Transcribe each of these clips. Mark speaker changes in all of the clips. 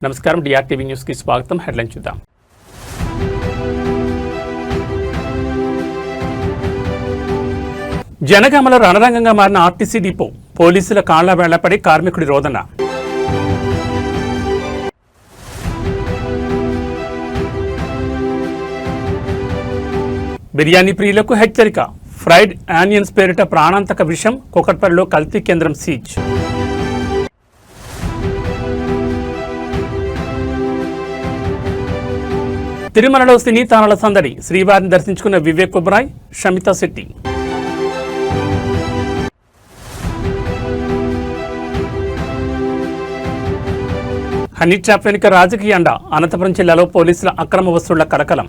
Speaker 1: నమస్కారం డిఆర్టీవీ న్యూస్ కి స్వాగతం. హెడ్లైన్ చూద్దాం. జనగామలో రణరంగంగా మారిన ఆర్టీసీ డిపో, పోలీసుల కాళ్ల వేళ్లపడి కార్మికుడి రోదన. బిర్యానీ ప్రియులకు హెచ్చరిక, ఫ్రైడ్ ఆనియన్స్ పేరిట ప్రాణాంతక విషం, కూకట్పల్లిలో కల్తీ కేంద్రం సీజ్. తిరుమలలో సినీ తారల సందడి, శ్రీవారిని దర్శించుకున్న వివేక్ ఒబెరాయ్, షమితా శెట్టి. హనీ ట్రాప్ వెనుక రాజకీయ అండ, అనంతపురం జిల్లాలో పోలీసుల అక్రమ వసూళ్ల కలకలం.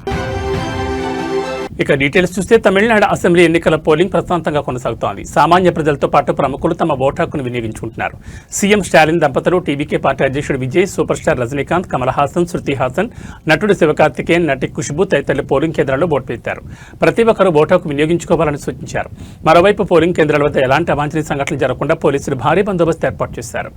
Speaker 1: ఇక డీటెయిల్స్ చూస్తే తమిళనాడు అసెంబ్లీ ఎన్నికల పోలింగ్ ప్రశాంతంగా కొనసాగుతోంది. సామాన్య ప్రజలతో పాటు ప్రముఖులు తమ ఓటు హక్కును వినియోగించుకుంటున్నారు. సీఎం స్టాలిన్ దంపతులు, టీవీకే పార్టీ అధ్యక్షుడు విజయ్, సూపర్ స్టార్ రజనీకాంత్, కమల్ హాసన్, శృతి హాసన్, నటుడు శివకార్తికేయన్, నటి ఖుష్బూ తదితరులు పోలింగ్ కేంద్రాల్లో ఓటు వేశారు. ప్రతి ఒక్కరూ ఓటు హక్కు వినియోగించుకోవాలని సూచించారు. మరోవైపు పోలింగ్ కేంద్రాల వద్ద ఎలాంటి అవాంఛనీయ సంఘటనలు జరగకుండా పోలీసులు భారీ బందోబస్తు ఏర్పాటు చేశారు.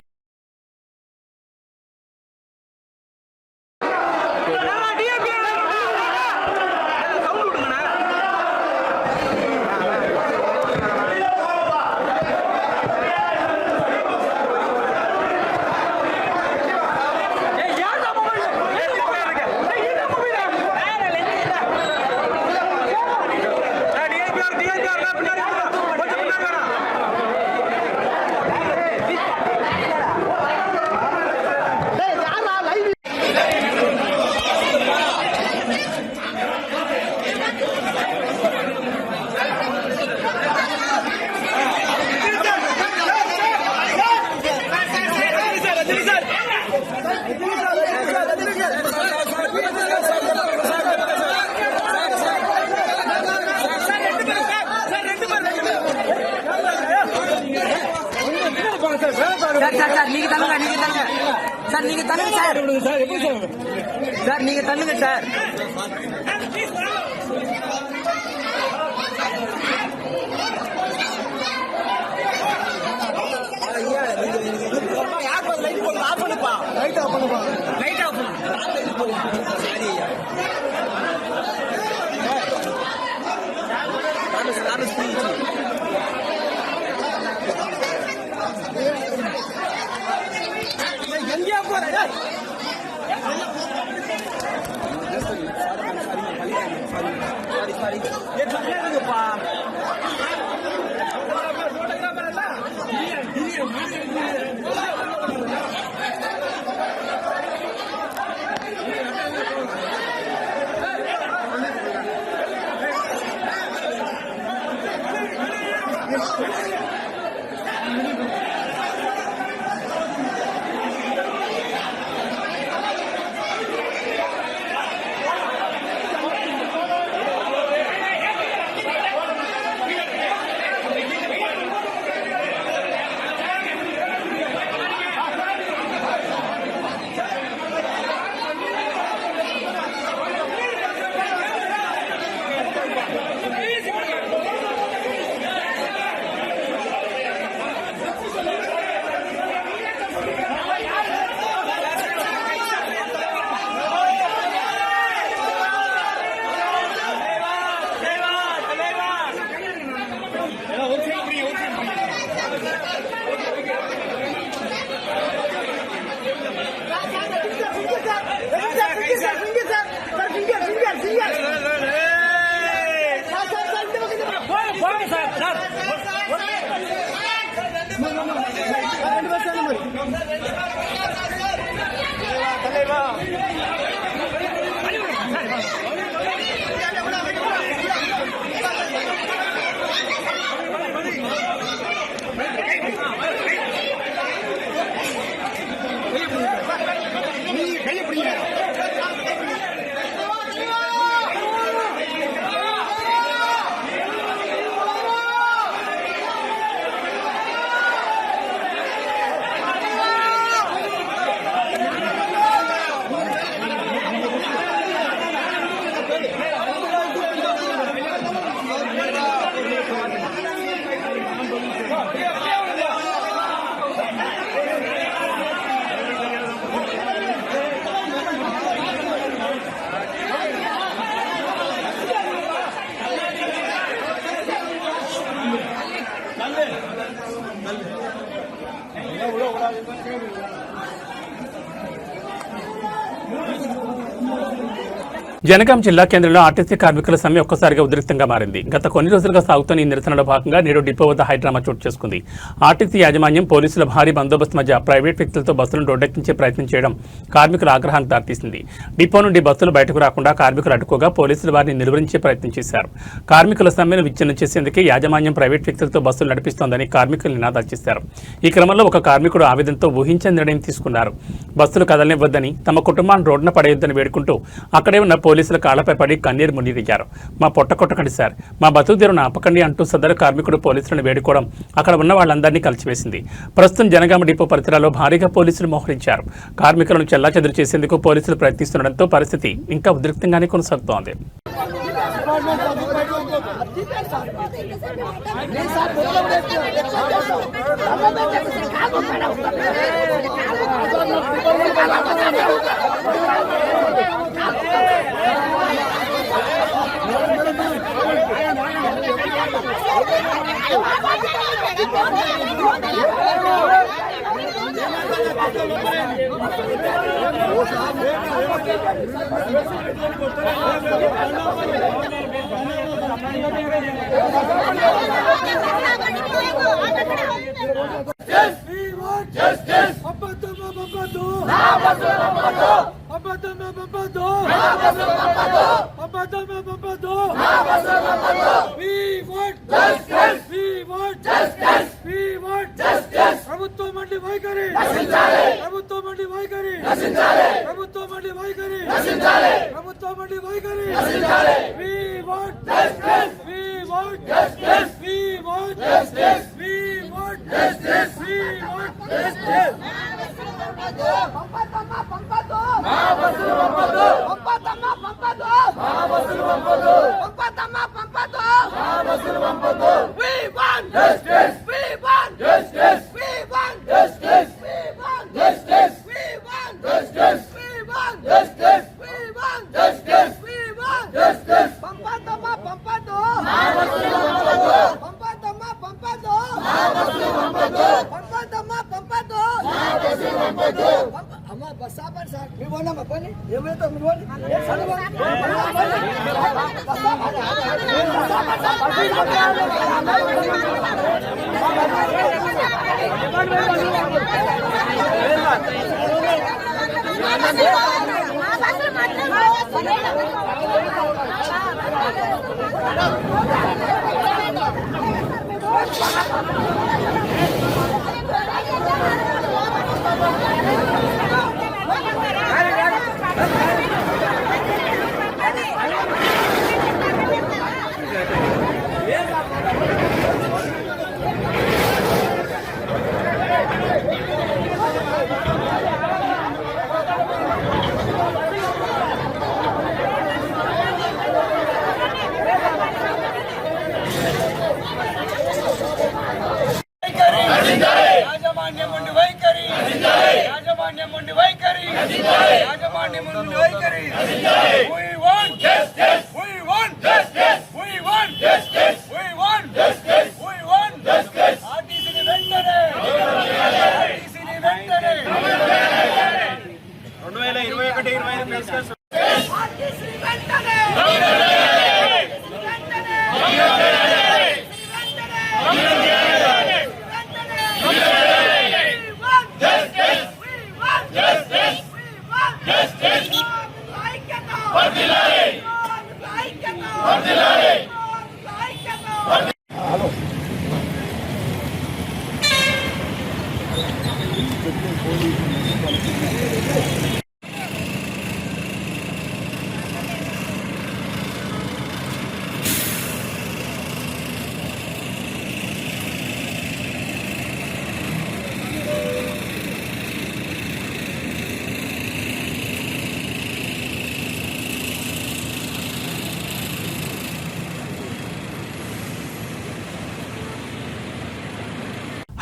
Speaker 1: జనగాం జిల్లా కేంద్రంలో ఆర్టీసీ కార్మికుల సమ్మె ఒక్కసారిగా ఉద్రిక్తంగా మారింది. గత కొన్ని రోజులుగా సాగుతున్న ఈ నిరసనలో భాగంగా నేడు డిపో వద్ద హైడ్రామా చోటు చేసుకుంది. ఆర్టీసీ యాజమాన్యం పోలీసుల భారీ బందోబస్తు మధ్య ప్రైవేట్ వ్యక్తులతో బస్సులను రోడ్డెక్కించే ప్రయత్నం చేయడం కార్మికుల ఆగ్రహానికి దారితీసింది. డిపో నుండి బస్సులు బయటకు రాకుండా కార్మికులు అడ్డుకోగా పోలీసులు వారిని నిలువరించే ప్రయత్నం చేశారు. కార్మికుల సమ్మెను విచ్ఛిన్నం చేసేందుకే యాజమాన్యం ప్రైవేట్ వ్యక్తులతో బస్సులు నడిపిస్తోందని కార్మికులు నినాదాలు చేశారు. ఈ క్రమంలో ఒక కార్మికుడు ఆవేదనతో ఊహించని నిర్ణయం తీసుకున్నారు. బస్సులు కదలనివ్వద్దని, తమ కుటుంబాన్ని రోడ్డున పడేయొద్దని వేడుకుంటూ అక్కడే ఉన్న పోలీసుల కాళ్లపై పడి కన్నీరు మున్నీరయ్యారు. మా పొట్ట కొట్టకండి సార్, మా బతుకుదేరును ఆపకండి అంటూ సదరు కార్మికుడు పోలీసులను వేడుకోవడం అక్కడ ఉన్న వాళ్ళందరినీ కలిసివేసింది. ప్రస్తుతం జనగామ డిపో పరిసరాల్లో భారీగా పోలీసులు మోహరించారు. కార్మికులను చెల్లాచెదురు చేసేందుకు పోలీసులు ప్రయత్నిస్తుండటంతో పరిస్థితి ఇంకా ఉద్రిక్తంగానే కొనసాగుతోంది.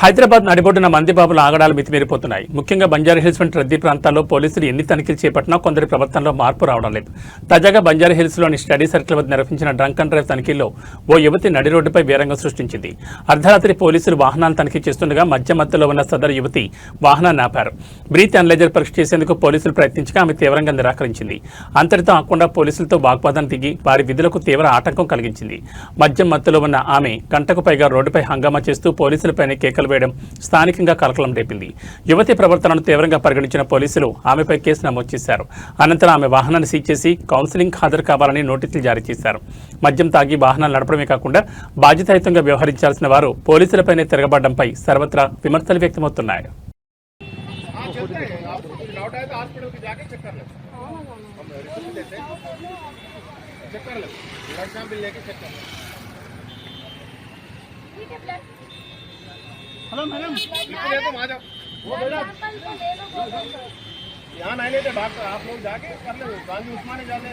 Speaker 1: హైదరాబాద్ నడిబొడ్డున మందిబాబుల ఆగడాలు మితిమీరిపోతున్నాయి. ముఖ్యంగా బంజారాహిల్స్ వంటి రద్దీ ప్రాంతాల్లో పోలీసులు ఎన్ని తనిఖీలు చేపట్టినా కొందరి ప్రవర్తనలో మార్పు రావడం లేదు. తాజాగా బంజారాహిల్స్లోని స్టడీ సర్కిల్ వద్ద నిర్వహించిన డ్రంక్ అండ్ డ్రైవ్ తనిఖీల్లో ఓ యువతి నడి రోడ్డుపై వీరంగం సృష్టించింది. అర్ధరాత్రి పోలీసులు వాహనాలను తనిఖీ చేస్తుండగా మధ్యలో ఉన్న సదరు యువతి వాహనాన్ని ఆపారు. బ్రీత్ అనలైజర్ పరీక్ష చేసేందుకు పోలీసులు ప్రయత్నించగా ఆమె తీవ్రంగా నిరాకరించింది. అంతటితో ఆకుండా పోలీసులతో వాగ్వాదం దిగి వారి విధులకు తీవ్ర ఆటంకం కలిగించింది. మత్తులో ఉన్న ఆమె గంటకు పైగా రోడ్డుపై హంగామా చేస్తూ పోలీసులపైనే కేకలు వేయడం స్థానికంగా కలకలం రేపింది. యువతి ప్రవర్తనను తీవ్రంగా పరిగణించిన పోలీసులు ఆమెపై కేసు నమోదు చేశారు. అనంతరం ఆమె వాహనాన్ని సీజ్ చేసి కౌన్సిలింగ్ హాజరు కావాలని నోటీసులు జారీ చేశారు. మద్యం తాగి వాహనాలు నడపడమే కాకుండా బాధ్యతాయుతంగా వ్యవహరించాల్సిన వారు పోలీసులపైనే తిరగబడడంపై సర్వత్రా విమర్శలు వ్యక్తమవుతున్నాయి.
Speaker 2: हेलो मैडम, यहाँ नहीं लेते डॉक्टर, आप लोग जाके कर ले, गांधी उस्मानी जाके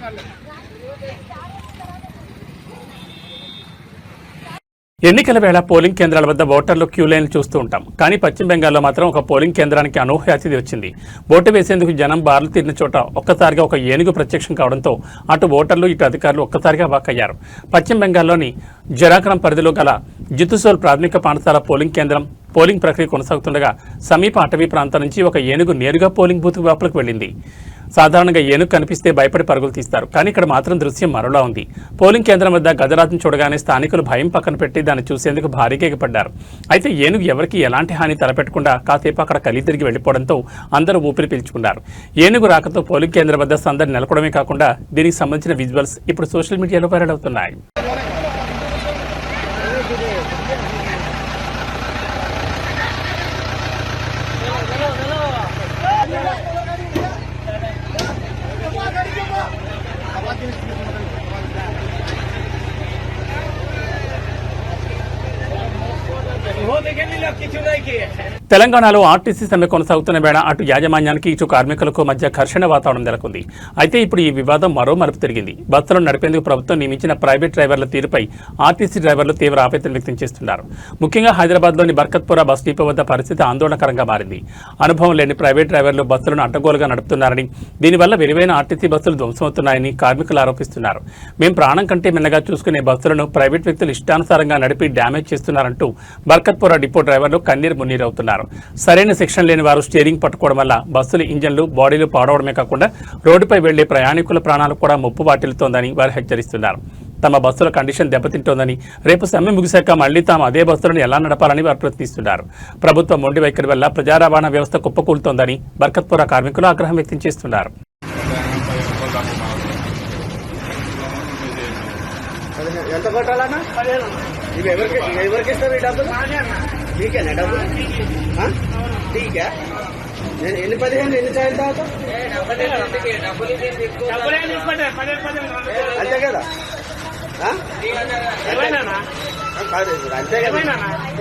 Speaker 2: कर ले।
Speaker 1: ఎన్నికల వేళ పోలింగ్ కేంద్రాల వద్ద ఓటర్లు క్యూ లైన్ చూస్తూ ఉంటాం. కానీ పశ్చిమ బెంగాల్లో మాత్రం ఒక పోలింగ్ కేంద్రానికి అనూహ్య అతిథి వచ్చింది. ఓటు వేసేందుకు జనం బార్లు తీరిన చోట ఒక్కసారిగా ఒక ఏనుగు ప్రత్యక్షం కావడంతో అటు ఓటర్లు ఇటు అధికారులు ఒక్కసారిగా వాకయ్యారు. పశ్చిమ బెంగాల్లోని జరాగ్రామ్ పరిధిలో గల జితుసోల్ ప్రాథమిక పాఠశాల పోలింగ్ కేంద్రం పోలింగ్ ప్రక్రియ కొనసాగుతుండగా సమీప అటవీ ప్రాంతం నుంచి ఒక ఏనుగు నేరుగా పోలింగ్ బూత్ లోపలికి వెళ్ళింది. సాధారణంగా ఏనుగు కనిపిస్తే భయపడి పరుగులు తీస్తారు. కానీ ఇక్కడ మాత్రం దృశ్యం మరోలా ఉంది. పోలింగ్ కేంద్రం వద్ద గజరాజును చూడగానే స్థానికులు భయం పక్కన పెట్టి దాన్ని చూసేందుకు భారీగా ఎగపడ్డారు. అయితే ఏనుగు ఎవరికి ఎలాంటి హాని తలపెట్టకుండా కాసేపు అక్కడ కలి తిరిగి వెళ్లిపోవడంతో అందరూ ఊపిరి పీల్చుకున్నారు. ఏనుగు రాకతో పోలింగ్ కేంద్రం వద్ద సందడి నెలకొడమే కాకుండా దీనికి సంబంధించిన విజువల్స్ ఇప్పుడు సోషల్ మీడియాలో వైరల్ అవుతున్నాయి. తెలంగాణలో ఆర్టీసీ సమ్మె కొనసాగుతున్న వేళ అటు యాజమాన్యానికి ఇటు కార్మికులకు మధ్య ఘర్షణ వాతావరణం నెలకొంది. అయితే ఇప్పుడు ఈ వివాదం మరో మలుపు తిరిగింది. బస్సులను నడిపేందుకు ప్రభుత్వం నియమించిన ప్రైవేట్ డ్రైవర్ల తీరుపై ఆర్టీసీ డ్రైవర్లు తీవ్ర ఆవేదన వ్యక్తం చేస్తున్నారు. ముఖ్యంగా హైదరాబాద్లోని బర్కత్పురా బస్ డిపో వద్ద పరిస్థితి ఆందోళనకరంగా మారింది. అనుభవం లేని ప్రైవేట్ డ్రైవర్లు బస్సులను అడ్డగోలుగా నడుపుతున్నారని, దీనివల్ల విలువైన ఆర్టీసీ బస్సులు ధ్వంసమవుతున్నాయని కార్మికులు ఆరోపిస్తున్నారు. మేం ప్రాణం కంటే మిన్నగా చూసుకునే బస్సులను ప్రైవేట్ వ్యక్తులు ఇష్టానుసారంగా నడిపి డ్యామేజ్ చేస్తున్నారంటూ బర్కత్పురా డిపో డ్రైవర్లు కన్నీరు మున్నీరవుతున్నారు. సరైన శిక్షణ లేని వారు స్టీరింగ్ పట్టుకోవడం వల్ల బస్సుల ఇంజన్లు బాడీలు పాడవడమే కాకుండా రోడ్డుపై వెళ్లే ప్రయాణికుల ప్రాణాలు కూడా ముప్పు వాటిల్లుతోందని వారు హెచ్చరిస్తున్నారు. తమ బస్సుల కండిషన్ దెబ్బతింటోందని, రేపు సమ్మె ముగిశాక మళ్లీ తాము అదే బస్సులను ఎలా నడపాలని వారు ప్రశ్నిస్తున్నారు. ప్రభుత్వ మొండి వైఖరి వల్ల ప్రజా రవాణా వ్యవస్థ కుప్పకూలుతోందని బర్కత్పురా కార్మికులు ఆగ్రహం వ్యక్తం చేస్తున్నారు.
Speaker 2: ఎంత కొట్టాలన్నా? ఎవరికి ఇస్తారు ఈ డబ్బులు? నీకేనా డబ్బులు? టీకా నేను ఎన్ని 15 ఎన్ని చాయలు తాగుతా అంతే కదా? అంతే కదా,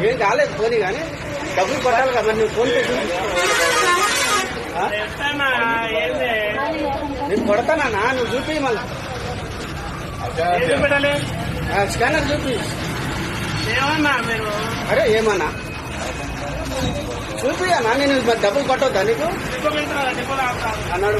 Speaker 2: ఏం కాలేదు పోనీ, కానీ డబ్బులు కొట్టాలి కదా. నువ్వు ఫోన్ పే నేను కొడతానా? నువ్వు చూపి మళ్ళీ స్కానర్ చూపి. అరే ఏమన్నా చూపి అన్నా, నేను డబ్బులు కొట్టొద్దా నీకు అన్నాడు.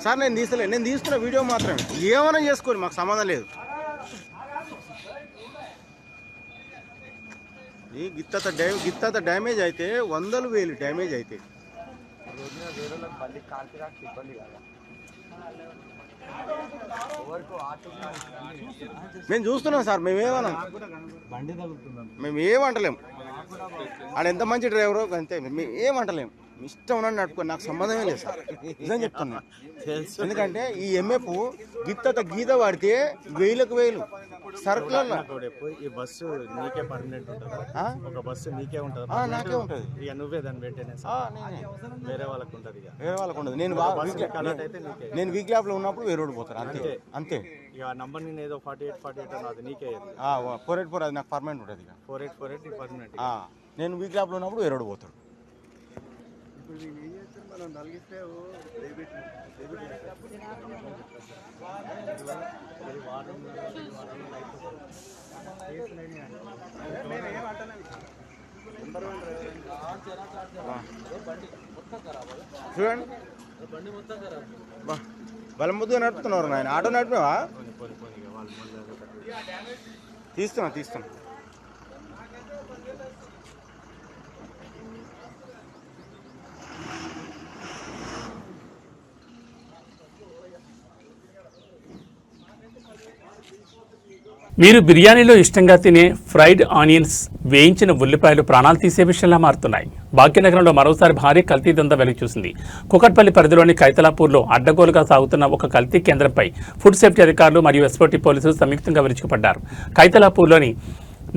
Speaker 3: సార్ నేను తీస్తున్న వీడియో మాత్రమే, ఏమైనా చేసుకోండి, మాకు సంబంధం లేదు. ఈ గిత్త డ్యామేజ్ అయితే 100,000 డ్యామేజ్ అయితే మేము చూస్తున్నాం సార్. మేమేమంటలేము. ఆడ ఎంత మంచి డ్రైవరో అంతే, మేము ఏమంటలేము. ఇష్టం ఉన్నట్టు నడుపుకో, నాకు సంబంధమే లేదు సార్, నిజం చెప్తున్నా. ఎందుకంటే ఈ ఎంఎఫ్ గీత వాడితే 1000 సరుకులలో
Speaker 4: ఈ బస్సు నీకే పర్మనెంట్ ఉంటుంది, ఒక బస్సు నీకే ఉంటుంది,
Speaker 3: నాకే ఉంటుంది.
Speaker 4: ఇక నువ్వే దాన్ని మెయింటెనెన్స్, వేరే వాళ్ళకు ఉంటుంది.
Speaker 3: వేరే వాళ్ళకు ఉండదు. నేను వీక్ ల్యాబ్ లో ఉన్నప్పుడు వేరే రోడ్డు పోతాను, అంతే అంతే.
Speaker 4: ఇక నంబర్ నేను ఏదో 48 అది నీకే
Speaker 3: 484 అది నాకు పర్మనెంట్ ఉంటుంది. ఇక
Speaker 4: 4848 పర్మనెంట్.
Speaker 3: నేను వీక్ ల్యాబ్ లో ఉన్నప్పుడు వేరే రోడ్డు పోతాడు.
Speaker 4: మనం నలిగిస్తే
Speaker 3: చూడండి బలం ముద్దుగా నడుపుతున్నారు నాయన. ఆటో నడిపావా? తీస్తున్నా
Speaker 1: మీరు బిర్యానీలో ఇష్టంగా తినే ఫ్రైడ్ ఆనియన్స్, వేయించిన ఉల్లిపాయలు ప్రాణాలు తీసే విషయంలా మారుతున్నాయి. భాగ్యనగరంలో మరోసారి భారీ కల్తీ దందా వెలుగు చూసింది. కుకట్పల్లి పరిధిలోని కైతలాపూర్లో అడ్డగోలుగా సాగుతున్న ఒక కల్తీ కేంద్రంపై ఫుడ్ సేఫ్టీ అధికారులు మరియు ఎస్ఓటీ పోలీసులు సంయుక్తంగా విరుచుకుపడ్డారు. కైతలాపూర్లోని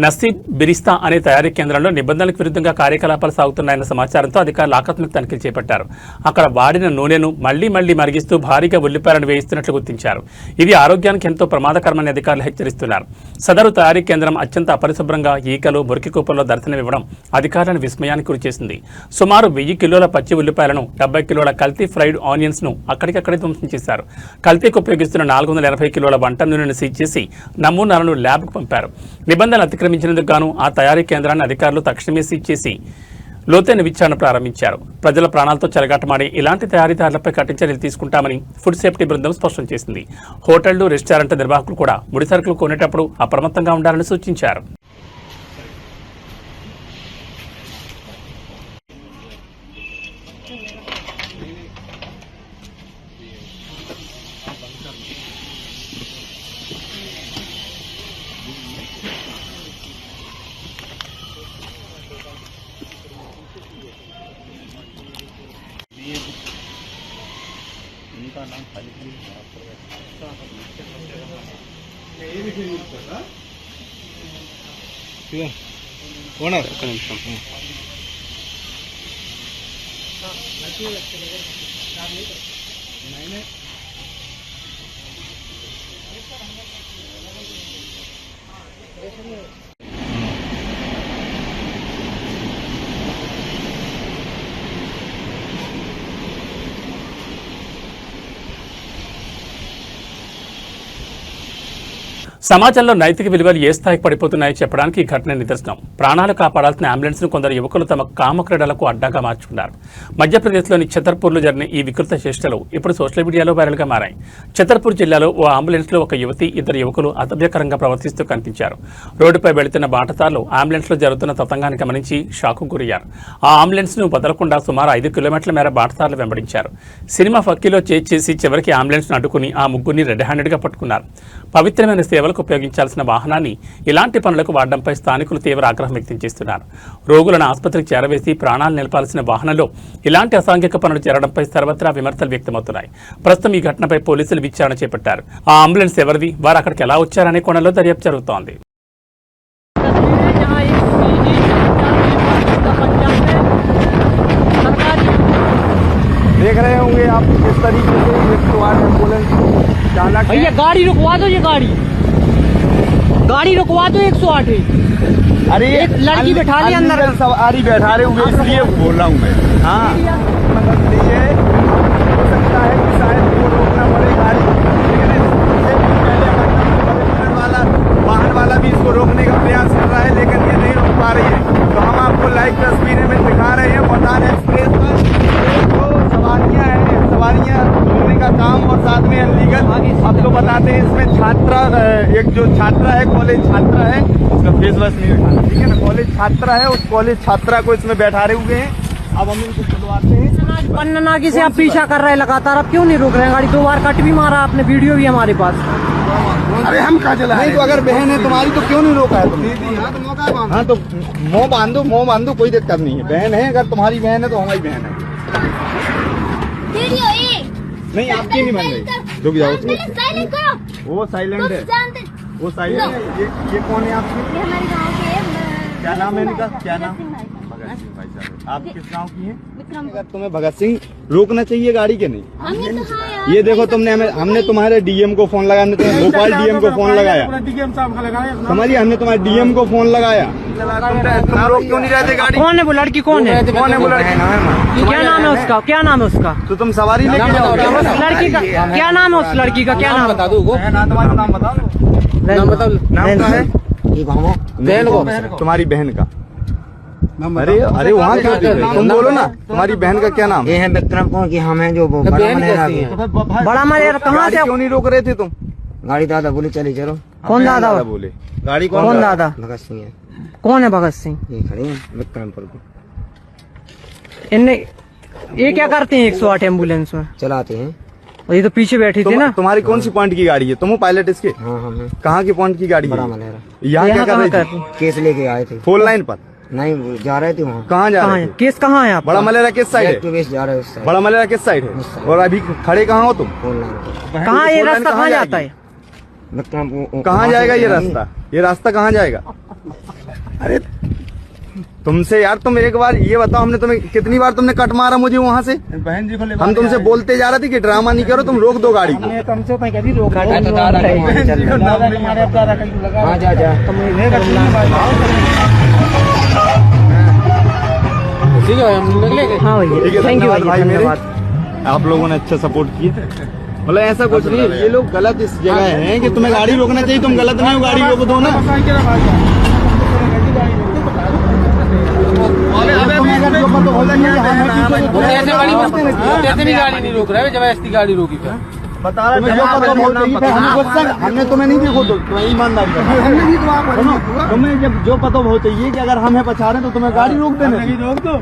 Speaker 1: నసీబ్ బిరిస్తా అనే తయారీ కేంద్రంలో నిబంధనలకు విరుద్ధంగా కార్యకలాపాలు సాగుతున్నాయన్న సమాచారంతో అధికారులు ఆకస్మిక తనిఖీలు చేపట్టారు. అక్కడ వాడిన నూనెను మళ్లీ మరిగిస్తూ భారీగా ఉల్లిపాయలను వేయిస్తున్నట్లు గుర్తించారు. ఇది ఆరోగ్యానికి ఎంతో ప్రమాదకరమని అధికారులు హెచ్చరిస్తున్నారు. సదరు తయారీ కేంద్రం అత్యంత అపరిశుభ్రంగా ఈకలు, మురికి కూపంలో దర్శనమివ్వడం అధికారులను విస్మయానికి గురిచేసింది. సుమారు 1000 కిలోల పచ్చి ఉల్లిపాయలను, 70 కిలోల కల్తీ ఫ్రైడ్ ఆనియన్స్ ను అక్కడికక్కడే ధ్వంసం చేశారు. కల్తీకి ఉపయోగిస్తున్న 480 కిలోల వంట నూనెను సీజ్ చేసి నమూనాలను ల్యాబ్కు పంపారు. నిబంధనలు అతిక్రమించినందుకు గాను ఆ తయారీ కేంద్రాన్ని అధికారులు తక్షణమే సీజ్ చేసి లోతైన విచారణ ప్రారంభించారు. ప్రజల ప్రాణాలతో చెలగాటమాడి ఇలాంటి తయారీదారులపై కఠిన చర్యలు తీసుకుంటామని ఫుడ్ సేఫ్టీ బృందం స్పష్టం చేసింది. హోటళ్లు, రెస్టారెంట్ నిర్వాహకులు కూడా ముడి సరుకులు కొనేటప్పుడు అప్రమత్తంగా ఉండాలని సూచించారు.
Speaker 3: ఓనర్ ఒక్క నిమిషం.
Speaker 1: సమాజంలో నైతిక విలువలు ఏ స్థాయికి పడిపోతున్నాయో చెప్పడానికి ఈ ఘటన నిదర్శనం. ప్రాణాలు కాపాడాల్సిన అంబులెన్స్ ను కొందరు యువకులు తమ కామక్రీడలకు అడ్డాగా మార్చుకున్నారు. మధ్యప్రదేశ్లోని ఛతర్పూర్లో జరిగిన ఈ వికృత చేష్టలు ఇప్పుడు సోషల్ మీడియాలో వైరల్గా మారాయి. ఛతర్పూర్ జిల్లాలో ఓ అంబులెన్స్లో ఒక యువతి, 2 యువకులు అసభ్యకరంగా ప్రవర్తిస్తూ కనిపించారు. రోడ్డుపై వెళుతున్న బాటసార్లు అంబులెన్స్లో జరుగుతున్న తతంగాన్ని గమనించి షాకు గురయ్యారు. ఆ అంబులెన్స్ ను వదలకుండా సుమారు 5 కిలోమీటర్ల మేర బాటసార్లు వెంబడించారు. సినిమా ఫక్కీలో చేసి చివరికి అంబులెన్స్ ను అడ్డుకుని ఆ ముగ్గురిని రెడ్ హ్యాండెడ్ గా పట్టుకున్నారు. పవిత్రమైన సేవలకు ఉపయోగించాల్సిన వాహనాన్ని ఇలాంటి పనులకు వాడడంపై స్థానికులు తీవ్ర ఆగ్రహం వ్యక్తం చేస్తున్నారు. రోగులను ఆసుపత్రికి చేరవేసి ప్రాణాలు నిలపాల్సిన వాహనంలో ఇలాంటి అసాంఘిక పనులు చేరడంపై సర్వత్రా విమర్శలు వ్యక్తమవుతున్నాయి. ప్రస్తుతం ఈ ఘటనపై పోలీసులు విచారణ చేపట్టారు. ఆ అంబులెన్స్ ఎవరిది, వారు అక్కడికి ఎలా వచ్చారనే కోణంలో దర్యాప్తు జరుగుతోంది.
Speaker 3: देख रहे होंगे आप किस तरीके से एम्बुलेंस चालक
Speaker 5: भैया गाड़ी रुकवा दो, ये गाड़ी रुकवा दो 108 है।
Speaker 3: अरे
Speaker 5: एक लड़की बैठा ली अंदर,
Speaker 3: सवारी बैठा रहे होंगे इसलिए बोल रहा हूँ मैं। हाँ मतलब ये हो सकता है कि शायद वो रोकना पड़े गाड़ी, लेकिन पहले वाहन वाला भी इसको रोकने का प्रयास कर रहा है लेकिन ये नहीं रोक पा रही है। तो हम आपको लाइव तस्वीरें में दिखा रहे हैं बटान एक्सप्रेस पर सवारियां रोकने का काम और साथ में अनलीगल। आपको बताते हैं इसमें छात्रा, एक जो छात्रा है, कॉलेज छात्रा है, उसका फेस वॉश नहीं रखा, ठीक है ना, कॉलेज छात्रा है, उस कॉलेज छात्रा को इसमें बैठा रहे हुए हैं। अब हम इनको खुलवाते हैं।
Speaker 5: पन्नानाकी से आप पीछा कर रहे हैं लगातार, अब क्यों नहीं रोक रहे हैं गाड़ी? 2 बार कट भी मारा आपने, वीडियो भी हमारे पास।
Speaker 3: अरे हम कहाँ चला नहीं, तो अगर बहन है तुम्हारी तो क्यों नहीं रोका है तुमने? हाँ तो मुँह बांधो, कोई दिक्कत नहीं है। बहन है, अगर तुम्हारी बहन है तो हमारी बहन है। नहीं आपकी नहीं बन रही, रुक जाओ। वो साइलेंट है, वो साइलेंट है। ये कौन है आपकी?
Speaker 6: ये हमारे गांव के हैं।
Speaker 3: क्या नाम है इनका? क्या नाम?
Speaker 6: भगत सिंह भाई साहब।
Speaker 3: आप किस गांव की हैं?
Speaker 6: विक्रम।
Speaker 3: तुम्हें भगत सिंह रोकना चाहिए गाड़ी के नहीं?
Speaker 6: हम ये तो हाँ यार
Speaker 3: ये देखो हमने तुम्हारे डीएम को फोन लगाया, हमने तुम्हें भोपाल डीएम को फोन लगाया, समझिए, हमने तुम्हारे डीएम को फोन लगाया। तुम लोग क्यों नहीं रहते गाड़ी?
Speaker 5: कौन है वो लड़की? कौन है वो लड़की? क्या नाम है उसका? क्या नाम है उसका?
Speaker 3: तो तुम सवारी लेके जाओ।
Speaker 5: लड़की का क्या नाम है? उस लड़की का क्या नाम? बता दो।
Speaker 3: तुम्हारा नाम बताओ। नाम क्या है? तुम्हारी बहन का। अरे वहाँ तुम बोलो ना, तुम्हारी बहन का क्या नाम?
Speaker 7: ये है विक्रम कौन की हम हैं जो
Speaker 5: बड़ा मलेर कहाँ से?
Speaker 3: क्यों नहीं रोक रहे थे तुम?
Speaker 7: गाड़ी दादा बोले चले चलो।
Speaker 5: कौन दादा
Speaker 3: बोले? गाड़ी
Speaker 5: कौन दादा?
Speaker 7: भगत सिंह है,
Speaker 5: कौन है भगत सिंह?
Speaker 7: ये खड़े हैं विक्रमपुर को।
Speaker 5: इनने ये क्या करते हैं 108 एम्बुलेंस में?
Speaker 7: चलाते हैं।
Speaker 5: और ये तो पीछे बैठी थी ना।
Speaker 3: तुम्हारी कौन सी पॉइंट की गाड़ी है? तुम हो पायलट इसके?
Speaker 7: हाँ हम हैं।
Speaker 3: कहाँ की पॉइंट की गाड़ी
Speaker 7: बड़ा
Speaker 3: है?
Speaker 7: मलेरा।
Speaker 3: यहाँ क्या कर रही थी?
Speaker 7: केस लेके आए थे।
Speaker 3: 4 लाइन पर?
Speaker 7: नहीं वो जा रहे थे वहाँ।
Speaker 3: कहाँ जा
Speaker 5: कहाँ
Speaker 3: रहे
Speaker 5: है
Speaker 3: थे?
Speaker 5: केस? कहाँ है आप?
Speaker 3: बड़ा मलेरा किस साइड है?
Speaker 7: टू वेस्ट जा रहे हैं उस साइड।
Speaker 3: बड़ा मलेरा किस साइड है? और अभी खड़े कहाँ हो तुम?
Speaker 7: फोन लाइन पे।
Speaker 5: कहाँ ये
Speaker 3: 4 लाइन
Speaker 5: रास्ता कहाँ जाता है?
Speaker 7: विक्रमपुर
Speaker 3: कहाँ जाएगा ये रास्ता? ये रास्ता कहाँ जाएगा? अरे तुमसे यार, तुम एक बार ये बताओ, हमने तुम्हें कितनी बार तुमने कट मारा मुझे वहाँ से? बहन जी हम तुमसे बोलते जा रहे थे कि ड्रामा नहीं करो, तुम रोक दो गाड़ी को।
Speaker 7: हाँ जा
Speaker 5: हाँ भैया, थैंक यू
Speaker 3: भाई मेरे,
Speaker 5: धन्यवाद।
Speaker 3: आप लोगों ने अच्छा सपोर्ट किया। मतलब ऐसा कुछ नहीं है, ये लोग गलत इस जगह हैं कि तुम्हें गाड़ी रोकना चाहिए, तुम गलत नहीं हो, गाड़ी रोक दो ना।
Speaker 2: गाड़ी नहीं रोक रहा है, जबरदस्ती गाड़ी रोकी क्या?
Speaker 3: बता रहा हमने तुम्हें नहीं देखो, तो तुम्हें ईमानदारी तुम्हें जब जो पता हो चाहिए कि अगर हमें बचा रहे तो तुम्हें गाड़ी रोक देना। रोक दो।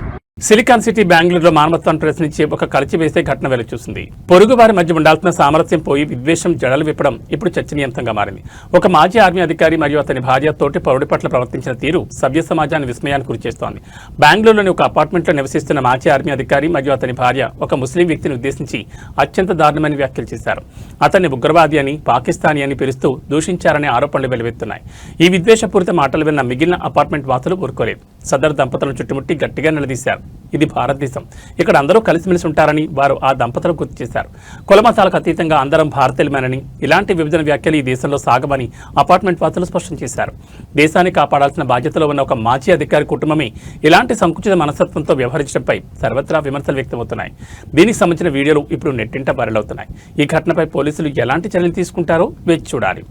Speaker 1: సిలికాన్ సిటీ బెంగళూరులో మానవత్వాన్ని ప్రశ్నించి ఒక కలిచివేసే ఘటన వెలుచూసింది. పొరుగువారి మధ్య ఉండాల్సిన సామరస్యం పోయి విద్వేషం జడలు విప్పడం ఇప్పుడు చర్చనీయాంశంగా మారింది. ఒక మాజీ ఆర్మీ అధికారి మరియు అతని భార్య తోటి పౌరుడి పట్ల ప్రవర్తించిన తీరు సభ్య సమాజాన్ని విస్మయానికి గురిచేస్తోంది. బెంగళూరులోని ఒక అపార్ట్మెంట్లో నివసిస్తున్న మాజీ ఆర్మీ అధికారి మరియు అతని భార్య ఒక ముస్లిం వ్యక్తిని ఉద్దేశించి అత్యంత దారుణమైన వ్యాఖ్యలు చేశారు. అతన్ని ఉగ్రవాది అని, పాకిస్తానీ అని పిలుస్తూ దూషించారనే ఆరోపణలు వెలువెత్తున్నాయి. ఈ విద్వేషపూరిత మాటలు విన్న మిగిలిన అపార్ట్మెంట్ వాసులు ఊరుకోలేదు. సదరు దంపతులను చుట్టుముట్టి గట్టిగా నిలదీశారు. ఇది భారతదేశం, ఇక్కడ అందరూ కలిసిమెలిసి ఉంటారని వారు ఆ దంపతులకు గుర్తు చేశారు. కులమతాలకు అతీతంగా అందరం భారతీయులమేనని, ఇలాంటి విభజన వ్యాఖ్యలు ఈ దేశంలో సాగమని అపార్ట్మెంట్ వాసులు స్పష్టం చేశారు. దేశాన్ని కాపాడాల్సిన బాధ్యతలో ఉన్న ఒక మాజీ అధికారి కుటుంబమే ఇలాంటి సంకుచిత మనస్తత్వంతో వ్యవహరించడంపై సర్వత్రా విమర్శలు వ్యక్తమవుతున్నాయి. దీనికి సంబంధించిన వీడియోలు ఇప్పుడు నెట్టింట వైరల్ అవుతున్నాయి. ఈ ఘటనపై పోలీసులు ఎలాంటి చర్యలు తీసుకుంటారో వేచి చూడాలి.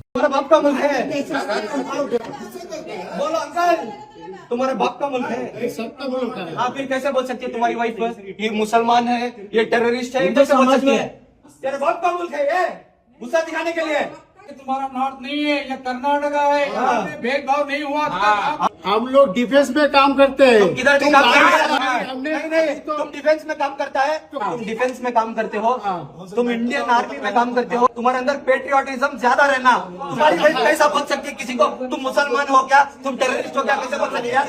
Speaker 2: तुम्हारे बाप का मुल्क है, सबका मुल्क है। आप फिर कैसे बोल सकते हैं तुम्हारी वाइफ ये मुसलमान है, ये टेररिस्ट है? कैसे बोल सकते हैं? तेरे बाप का मुल्क है ये, गुस्सा दिखाने के लिए।
Speaker 8: तुम्हारा नॉर्थ नहीं है, ये कर्नाटका है, भेदभाव नहीं हुआ।
Speaker 9: हम लोग डिफेंस में काम करते हैं।
Speaker 2: तुम किधर काम करते हो? नहीं, तुम डिफेंस में काम करता है, तुम डिफेंस में काम करते हो, तुम इंडियन आर्मी में काम करते हो, तुम्हारे अंदर पेट्रियोटिज्म ज्यादा रहना। तुम्हारी वाइफ कैसा बोल सकती है किसी को तुम मुसलमान हो क्या, तुम टेररिस्ट हो क्या, कैसे बोल सकते यार?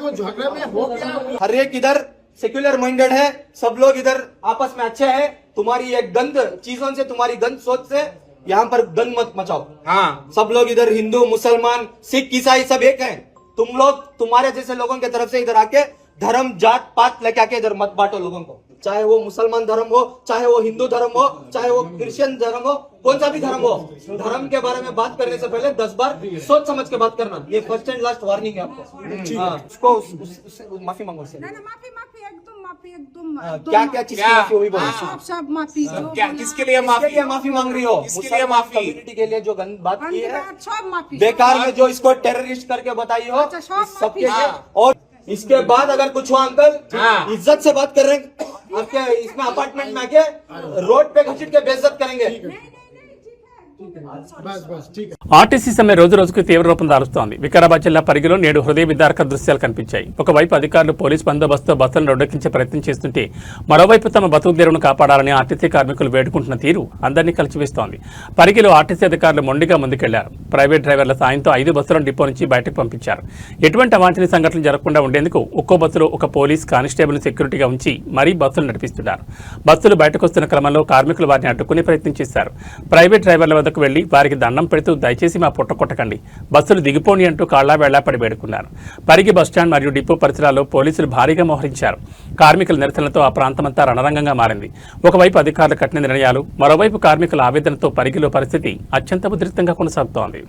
Speaker 9: वो झगड़े में हो गया।
Speaker 2: हर एक इधर सेक्युलर माइंडेड है, सब लोग इधर आपस में अच्छे हैं। तुम्हारी ये गंद चीजों से, तुम्हारी गंद सोच से यहाँ पर गंद मत मचाओ। हाँ, सब लोग इधर हिंदू, मुसलमान, सिख, ईसाई सब एक हैं। तुम लोग तुम्हारे जैसे लोगों की तरफ से इधर आके धर्म, जात पात लेके आके इधर मत बांटो लोगों को। चाहे वो मुसलमान धर्म हो, चाहे वो हिंदू धर्म हो, चाहे वो क्रिश्चियन धर्म हो, कौन सा भी धर्म हो, धर्म के बारे में बात करने से पहले 10 बार सोच समझ के बात करना। ये फर्स्ट एंड लास्ट वार्निंग है आपको। उसको माफी मांगो से। क्या क्या चीज की माफी हुई बोलो?
Speaker 6: सब माफी
Speaker 2: क्या किसके लिए माफी मांग रही हो? किसके लिए माफी? कम्युनिटी के लिए जो गंद बात की है,
Speaker 6: सब माफी
Speaker 2: बेकार में जो इसको टेररिस्ट करके बताई हो, सबके लिए। और इसके बाद अगर कुछ हुआ अंकल, इज्जत से बात कर रहे हैं, आपके इसमें अपार्टमेंट में आके रोड पे घसीट के बेइज्जत करेंगे।
Speaker 1: ఆర్టీసీ సమ్మె రోజు రోజుకు తీవ్ర రూపం దాలుస్తోంది. వికారాబాద్ జిల్లా పరిగిలో నేడు హృదయ విదారక దృశ్యాలు కనిపించాయి. ఒకవైపు అధికారులు పోలీసు బందోబస్తుతో బస్సులను రోడ్డెక్కించే ప్రయత్నం చేస్తుంటే, మరోవైపు తమ బతుకు తెరువును కాపాడాలని ఆర్టీసీ కార్మికులు వేడుకుంటున్న తీరు అందరినీ కలిచివేస్తోంది. పరిగిలో ఆర్టీసీ అధికారులు మొండిగా ముందుకెళ్లారు. ప్రైవేట్ డ్రైవర్ల సాయంతో 5 బస్సులను డిపో నుంచి బయటకు పంపించారు. ఎటువంటి అవాంఛనీయ సంఘటనలు జరగకుండా ఉండేందుకు ఒక్కో బస్సులో ఒక పోలీస్ కానిస్టేబుల్ సెక్యూరిటీగా ఉంచి మరీ బస్సులు నడిపిస్తున్నారు. బస్సులు బయటకు వస్తున్న క్రమంలో కార్మికులు వారిని అడ్డుకునే ప్రయత్నం చేశారు. ప్రైవేట్ డ్రైవర్ల వద్దకు వెళ్లి వారికి దండం పెడుతూ దయచేసి మా పుట్ట కొట్టకండి, బస్సులు దిగిపోని అంటూ కాళ్లా వెళ్లాపడి వేడుకున్నారు. పరిగి బస్టాండ్ మరియు డిపో పరిసరాల్లో పోలీసులు భారీగా మోహరించారు. కార్మికుల నిరసనలతో ఆ ప్రాంతమంతా రణరంగంగా మారింది. ఒకవైపు అధికారులు కఠిన నిర్ణయాలు, మరోవైపు కార్మికుల ఆవేదనతో పరిగిలో పరిస్థితి అత్యంత ఉధృతంగా కొనసాగుతోంది.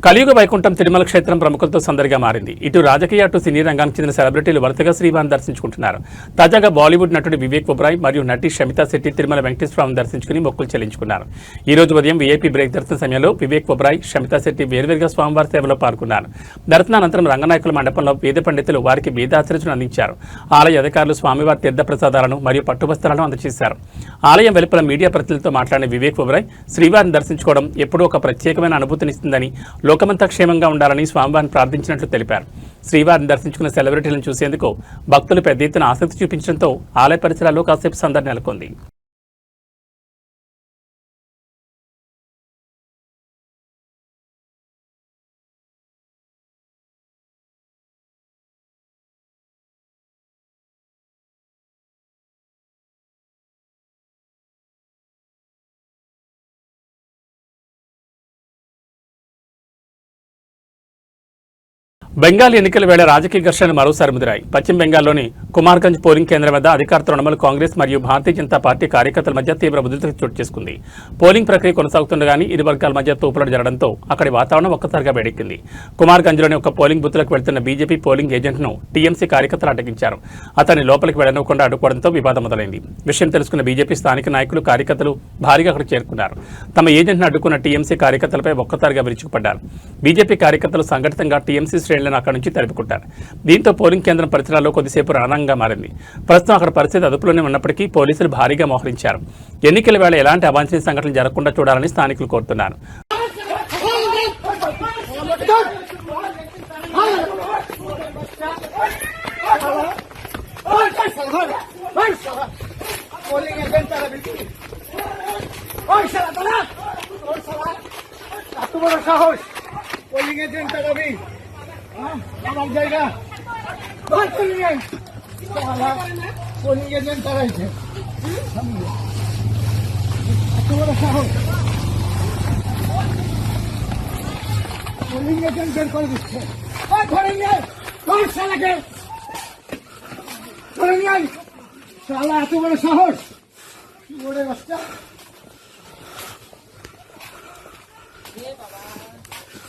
Speaker 1: కలియుగ వైకుంఠం తిరుమల క్షేత్రం ప్రముఖులతో సందడిగా మారింది. ఇటు రాజకీయ అటు సినీ రంగానికి చెందిన సెలబ్రిటీలు వరుసగా శ్రీవారిని దర్శించుకుంటున్నారు. తాజాగా బాలీవుడ్ నటుడు వివేక్ ఒబెరాయ్ మరియు నటి షమితా శెట్టి తిరుమల వెంకటేశ్వరస్వామిని దర్శించుకుని మొక్కులు చెల్లించుకున్నారు. ఈ రోజు ఉదయం వీఐపీ బ్రేక్ దర్శన సమయంలో వివేక్ ఒబెరాయ్, షమితా శెట్టి వేర్వేరుగా స్వామివారి సేవలో పాల్గొన్నారు. దర్శనానంతరం రంగనాయకుల మండపంలో వేద పండితులు వారికి వేదాశీర్వచనం అందించారు. ఆలయ అధికారులు స్వామివారి తీర్థ ప్రసాదాలను మరియు పట్టువస్త్రాలను అందజేశారు. ఆలయం వెలుపల మీడియా ప్రతినిధులతో మాట్లాడిన వివేక్ ఒబెరాయ్ శ్రీవారిని దర్శించుకోవడం ఎప్పుడూ ఒక ప్రత్యేకమైన అనుభూతినిస్తుందని, లోకమంతా క్షేమంగా ఉండాలని స్వామివారిని ప్రార్థించినట్లు తెలిపారు. శ్రీవారిని దర్శించుకున్న సెలబ్రిటీలను చూసేందుకు భక్తులు పెద్ద ఎత్తున ఆసక్తి చూపించడంతో ఆలయ పరిసరాల్లో కాసేపు సందడి నెలకొంది. బెంగాల్ ఎన్నికల వేళ రాజకీయ ఘర్షణలు మరోసారి ముదిరాయి. పశ్చిమ బెంగాల్లోని కుమార్గంజ్ పోలింగ్ కేంద్రం వద్ద అధికార తృణమూల్ కాంగ్రెస్ మరియు భారతీయ జనతా పార్టీ కార్యకర్తల మధ్య తీవ్ర ఉద్రిక్తత చోటు చేసుకుంది. పోలింగ్ ప్రక్రియ కొనసాగుతుండగానే ఇరు వర్గాల మధ్య తోపులాట జరగడంతో అక్కడి వాతావరణం ఒక్కసారిగా వేడెక్కింది. కుమార్గంజ్లోని ఒక పోలింగ్ బూత్లకు వెళ్తున్న బీజేపీ పోలింగ్ ఏజెంట్ను టీఎంసీ కార్యకర్తలు అడ్డగించారు. అతన్ని లోపలికి వెళ్లనివ్వకుండా అడ్డుకోవడంతో వివాదం మొదలైంది. విషయం తెలుసుకున్న బీజేపీ స్థానిక నాయకులు, కార్యకర్తలు భారీగా అక్కడికి చేరుకున్నారు. తమ ఏజెంట్ను అడ్డుకున్న టీఎంసీ కార్యకర్తలపై ఒక్కసారిగా విరుచుకుపడ్డారు. బీజేపీ కార్యకర్తలు సంఘటితంగా టీఎంసీ శ్రేణులను అక్కడి నుంచి తరిమికొట్టారు. దీంతో పోలింగ్ కేంద్రం పరిసరాల్లో కొద్దిసేపు రణరంగంగా మారింది. ప్రస్తుతం అక్కడ పరిస్థితి అదుపులోనే ఉన్నప్పటికీ పోలీసులు భారీగా మోహరించారు. ఎన్నికల వేళ ఎలాంటి అవాంఛనీయ సంఘటనలు జరగకుండా చూడాలని స్థానికులు కోరుతున్నారు.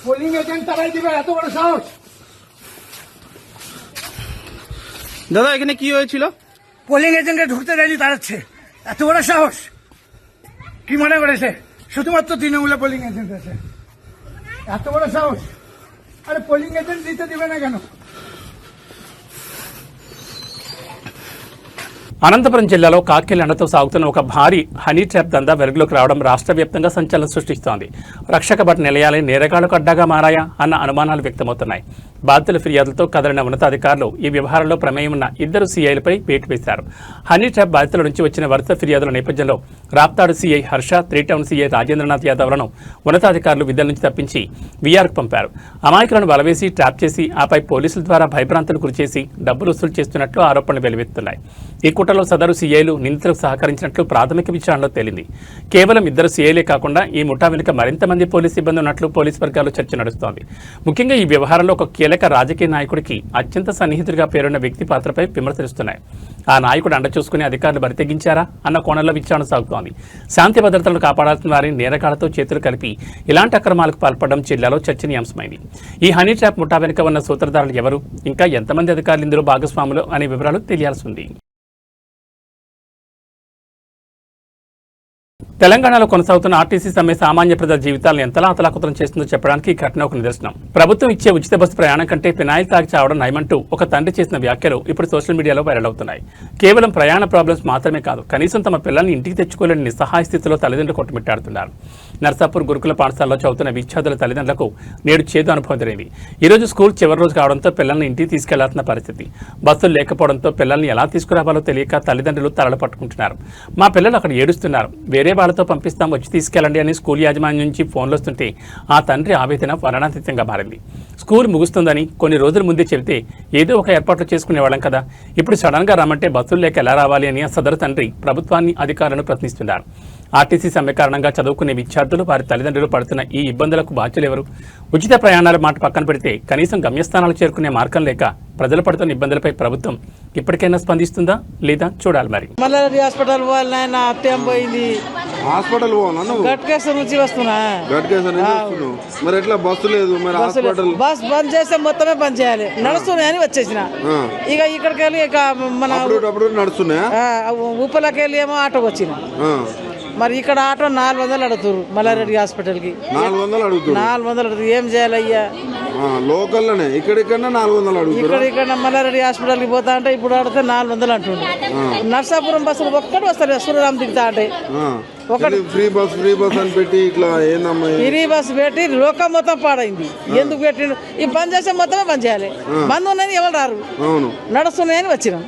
Speaker 9: পোলিং এজেন্ট তারাই দিবে, এত বড় সাহস।
Speaker 2: দাদা এখানে কি হয়েছিল?
Speaker 9: পোলিং এজেন্টকে ঢুকতে দেয়নি তাড়াচ্ছে, এত বড় সাহস। কি মনে করেছে শুধুমাত্র তৃণমূলে পোলিং এজেন্ট আছে? এত বড় সাহস! আরে পোলিং এজেন্ট দিতে দিবে না কেন?
Speaker 1: అనంతపురం జిల్లాలో కాకిల ఎండతో సాగుతున్న ఒక భారీ హనీ ట్రాప్ దందా వెలుగులోకి రావడం రాష్ట్ర వ్యాప్తంగా సంచలనం సృష్టిస్తోంది. రక్షక భట్ నిలయాలే నేరగాళ్లకు అడ్డాగా మారాయా అన్న అనుమానాలు వ్యక్తమవుతున్నాయి. బాధితుల ఫిర్యాదులతో కదిలిన ఉన్నతాధికారులు ఈ వ్యవహారంలో ప్రమేయం ఉన్న ఇద్దరు సీఐలపై వేటు వేశారు. హనీ ట్రాప్ బాధితుల నుంచి వచ్చిన వరుస ఫిర్యాదుల నేపథ్యంలో Raptadu CI Harsha, 3 town CI Rajendranath యాదవ్లను ఉన్నతాధికారులు విధుల నుంచి తప్పించి వీఆర్కు పంపారు. అమాయకులను బలవేసి ట్రాప్ చేసి ఆపై పోలీసుల ద్వారా భయభ్రాంతులకు గురిచేసి డబ్బులు వసూలు చేస్తున్నట్లు ఆరోపణలు వెలువెత్తున్నాయి. ఈ కుట్రలో సదరు సీఐలు నిందితులకు సహకరించినట్లు ప్రాథమిక విచారణలో తేలింది. కేవలం ఇద్దరు సీఐలే కాకుండా ఈ ముఠా వెనుక మరింత మంది పోలీసు సిబ్బంది ఉన్నట్లు పోలీసు వర్గాల్లో చర్చ నడుస్తోంది. ముఖ్యంగా ఈ వ్యవహారంలో ఒక కీలక రాజకీయ నాయకుడికి అత్యంత సన్నిహితుడిగా పేరున్న వ్యక్తి పాత్రపై విమర్శలుస్తున్నాయి. ఆ నాయకుడు అండ చూసుకుని అధికారులు బరితెగించారా అన్న కోణంలో విచారణ సాగుతోంది. శాంతి భద్రతలను కాపాడాల్సిన వారిని నేరగాళ్లతో చేతులు కలిపి ఇలాంటి అక్రమాలకు పాల్పడడం జిల్లాలో చర్చనీయాంశమైంది. ఈ హనీ ట్రాప్ ముఠా వెనుక ఉన్న సూత్రధారులు ఎవరు, ఇంకా ఎంతమంది అధికారులు ఇందులో భాగస్వాములు అనే వివరాలు తెలియాల్సి ఉంది. తెలంగాణలో కొనసాగుతున్న ఆర్టీసీ సమ్మె సామాన్య ప్రజల జీవితాలను ఎంతలా అతలాకుతలం చేస్తుందో చెప్పడానికి ఈ ఘటన ఒక నిదర్శనం. ప్రభుత్వం ఇచ్చే ఉచిత బస్సు ప్రయాణం కంటే ఫినాయిల్ తాగి చావడం నయమంటూ ఒక తండ్రి చేసిన వ్యాఖ్యలు ఇప్పుడు సోషల్ మీడియాలో వైరల్ అవుతున్నాయి. కేవలం ప్రయాణ ప్రాబ్లమ్స్ మాత్రమే కాదు, కనీసం తమ పిల్లల్ని ఇంటికి తెచ్చుకోలేని నిస్సహాయ స్థితిలో తల్లిదండ్రులు కొట్టుమిట్టాడుతున్నారు. నర్సాపూర్ గురుకుల పాఠశాలలో చదువుతున్న విద్యార్థుల తల్లిదండ్రులకు నేడు చేదు అనుభవం జరిగింది. ఈ రోజు స్కూల్ చివరి రోజు కావడంతో పిల్లల్ని ఇంటికి తీసుకెళ్లాల్సిన పరిస్థితి. బస్సులు లేకపోవడంతో పిల్లల్ని ఎలా తీసుకురావాలో తెలియక తల్లిదండ్రులు తలలు పట్టుకుంటున్నారు. మా పిల్లలు అక్కడ ఏడుస్తున్నారు, వేరే వాళ్ళతో పంపిస్తాం, వచ్చి తీసుకెళ్లండి అని స్కూల్ యాజమాన్యం నుంచి ఫోన్లు వస్తుంటే ఆ తండ్రి ఆవేదన వర్ణనాతీతంగా మారింది. స్కూల్ ముగుస్తుందని కొన్ని రోజుల ముందే చెబితే ఏదో ఒక ఏర్పాట్లు చేసుకునేవాళ్ళం కదా, ఇప్పుడు సడన్ గా రమ్మంటే బస్సులు లేక ఎలా రావాలి అని సదరు తండ్రి ప్రభుత్వాన్ని అధికారులను ప్రశ్నిస్తున్నారు. ఆర్టీసీ సమ్మె కారణంగా చదువుకునే విద్యార్థులు వారి తల్లిదండ్రులు పడుతున్న ఈ ఇబ్బందులకు బాధ్యులెవరు? ఉచిత ప్రయాణాల మాట పక్కన పెడితే కనీసం గమ్యస్థానాలు చేరుకునే మార్గం లేక ప్రజలు పడుతున్న ఇబ్బందులపై ప్రభుత్వం ఇప్పటికైనా స్పందిస్తుందా లేదా చూడాలి. మరి
Speaker 5: మల్లారెడ్డి హాస్పిటల్ పోవాలన్నా అత్యం పోయింది.
Speaker 3: హాస్పిటల్ పోవాలా?
Speaker 5: గట్కేశ్వర నుంచి వస్తున్నా.
Speaker 3: మరి ఎట్లా బస్సు లేదు? మరి హాస్పిటల్
Speaker 5: బస్ బంద్ చేస్తే మొత్తమే బంద్ చేయాలి. నడుస్తున్నాయని వచ్చేసిన. ఇక ఇక్కడికి వెళ్ళి ఇక మన
Speaker 3: నడుస్తున్నాయా?
Speaker 5: ఉప్పలకి వెళ్ళి ఏమో ఆటోకి వచ్చిన. మరి ఇక్కడ ఆటో 400 అడుగుతారు. మల్లారెడ్డి హాస్పిటల్ కి
Speaker 3: 400
Speaker 5: అడుగుతారు. ఏం చేయాలయ్యా?
Speaker 3: లోకల్లోనే ఇక్కడ 400 అడుగుతారు.
Speaker 5: ఇక్కడ మల్లారెడ్డి హాస్పిటల్ కి పోతా అంటే ఇప్పుడు అడిగితే 400 అంటుండే. నర్సాపురం బస్సులు ఒక్కటి వస్తారు, సూర్యరామ్ దిగుతా అంటే
Speaker 3: ఒకటి ఫ్రీ బస్ అని పెట్టి ఇట్లా ఏందమ్మా
Speaker 5: ఫ్రీ బస్ పెట్టి లోకం మొత్తం పాడైంది. ఎందుకు పెట్టిండు? ఈ బంద్ చేస్తే మొత్తమే బంద్ చేయాలి. బంద్ ఉన్నాయని ఎవరు రారు.
Speaker 3: అవును,
Speaker 5: నడుస్తున్నాయని వచ్చినాం.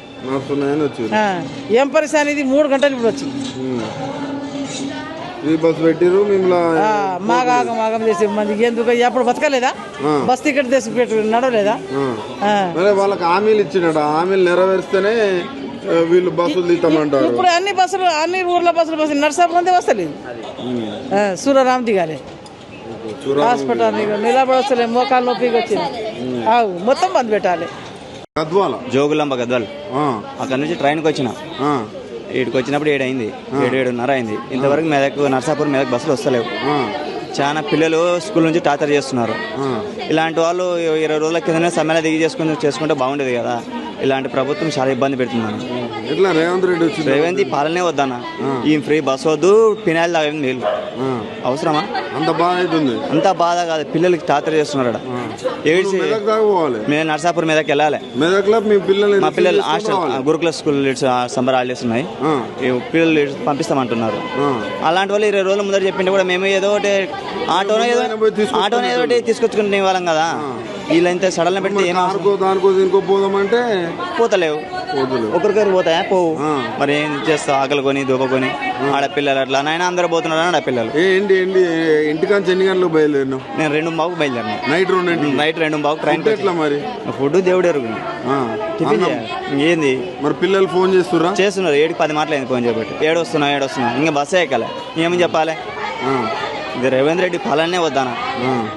Speaker 5: ఏం పరిస్థితి ఇది? 3 గంటలు ఇప్పుడు వచ్చి
Speaker 3: బస్ పెట్టిరు.
Speaker 5: మాగం చేసే మంది ఎందుకు ఎప్పుడు బతకలేదా? బస్ టికెట్ తెసి పెట్టి నడవలేదా?
Speaker 3: వాళ్ళకి హామీలు ఇచ్చినట్టు హామీలు నెరవేరిస్తేనే వీళ్ళు బస్సులు తీస్తామంటారు.
Speaker 5: ఇప్పుడు అన్ని ఊర్ల బస్సులు నర్సాపురం వస్తలేదు. సూర్యరామ్ దిగాలి హాస్పిటల్ నిలబడస్తలే, మోకాలు నొప్పికి వచ్చింది. మొత్తం బంద్ పెట్టాలి.
Speaker 4: జోగులాంబ గద్వాల్ అక్కడ నుంచి ట్రైన్కి వచ్చిన. ఇక్కడికి వచ్చినప్పుడు 7 అయింది, 7:30 అయింది. ఇంతవరకు మెదక్ నర్సాపూర్ మెదక్ బస్సులు వస్తలేవు. చాలా పిల్లలు స్కూల్ నుంచి టార్చర్ చేస్తున్నారు. ఇలాంటి వాళ్ళు 20 రోజుల కిందనే సమ్మెలో దిగి చేసుకుంటే బాగుండేది కదా. ఇలాంటి ప్రభుత్వం చాలా ఇబ్బంది పెడుతుందని. రేవంత్ పాలనే వద్దన్న. ఈ ఫ్రీ బస్ వద్దు, పినాయిల్ తాగేది మేలు. అవసరమా? అంత బాధ కాదు, పిల్లలకి టార్చర్ చేస్తున్నారు. ఏడ్చి మేము నర్సాపూర్ మీదకి వెళ్ళాలి. మా పిల్లలు హాస్టల్ గురుకుల స్కూల్ సమ్మర్ హాలిడేస్ ఉన్నాయి, పిల్లలు పంపిస్తామంటున్నారు. అలాంటి వాళ్ళు 20 రోజుల ముందర చెప్పింటే కూడా మేము ఏదో ఒకటి ఆటోనో ఏదో ఒకటి తీసుకొచ్చుకునే వాళ్ళం కదా. వీళ్ళంతా సడన్ పెడితే
Speaker 3: పోదామంటే
Speaker 4: పోతలేవు. ఒకరికొకరు పోతాయా? పోవు. మరి ఏం చేస్తావు? ఆకలి కొని దూపకొని ఆడపిల్లలు అట్లా నాయన అందరూ పోతున్నారు. ఆడపిల్లలు
Speaker 3: ఇంటికాంచి ఎన్ని గంటలకు బయలుదేరినావు?
Speaker 4: నేను 2:15 బయలుదేరినా.
Speaker 3: Night
Speaker 4: 2:15 train.
Speaker 3: ఎట్లా మరి
Speaker 4: ఫుడ్ దేవుడు ఎరుగుంది. టిఫిన్ ఏంది?
Speaker 3: మరి పిల్లలు ఫోన్ చేస్తున్నారు.
Speaker 4: 7-10 మాటలు అయింది ఫోన్ చేయబట్టి. ఏడొస్తున్నా ఇంకా బస్సే ఎక్కాలి. ఏమని చెప్పాలి? ఇది రేవంత్ రెడ్డి పాలనే వద్దానా?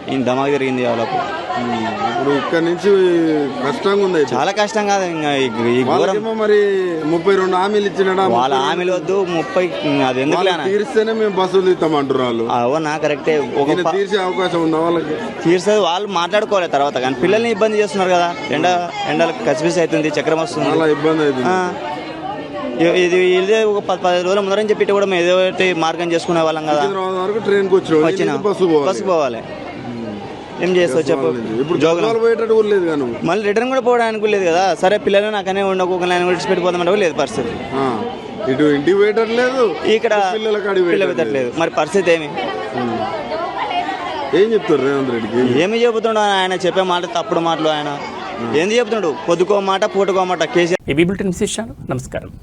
Speaker 4: ఈయన దమాగా జరిగింది వాళ్ళకు.
Speaker 3: ఇప్పుడు ఇక్కడ నుంచి కష్టంగా ఉంది.
Speaker 4: చాలా కష్టం కాదు.
Speaker 3: మరి 32 హామీలు ఇచ్చినడా?
Speaker 4: వాళ్ళ హామీలు వద్దు, 30 అది ఎందుకు
Speaker 3: తీరిస్తేనే మేము బస్సులు తీస్తామంటారు వాళ్ళు.
Speaker 4: అవునా? కరెక్టే.
Speaker 3: తీర్చే అవకాశం ఉందా వాళ్ళకి?
Speaker 4: తీర్చేది వాళ్ళు మాట్లాడుకోవాలి తర్వాత. కానీ పిల్లల్ని ఇబ్బంది చేస్తున్నారు కదా. ఎండలకు కసిపిసి అవుతుంది, చక్రం వస్తుంది,
Speaker 3: చాలా ఇబ్బంది అవుతుంది.
Speaker 4: ఇదే ఒక 10 రోజుల ముందరని చెప్పి కూడా మేము ఏదో ఒకటి మార్గం చేసుకునే వాళ్ళం కదా.
Speaker 3: ట్రైన్కి వచ్చిన
Speaker 4: బస్సు పోవాలి. ఏం చేస్తావు చెప్పు? మళ్ళీ రిటర్న్ కూడా పోవడానికి లేదు కదా. సరే పిల్లలు నాకనే ఉండకోకుండా విడిచిపెట్టిపోతామంటే లేదు పరిస్థితి.
Speaker 3: ఇటు ఇంటికి పెట్టట్లేదు,
Speaker 4: ఇక్కడ పిల్లలు పెట్టట్లేదు. మరి పరిస్థితి
Speaker 3: ఏం చెప్తారు రేవంత్ రెడ్డికి?
Speaker 4: ఏమి చెబుతుండో ఆయన చెప్పే మాట తప్పుడు మాటలు. ఆయన ఏంది చెప్తుండు? పొద్దుకో మాట పూటకో మాట. కేసీఆర్.
Speaker 1: ఈ బులెటిన్ విశేషాలు. నమస్కారం.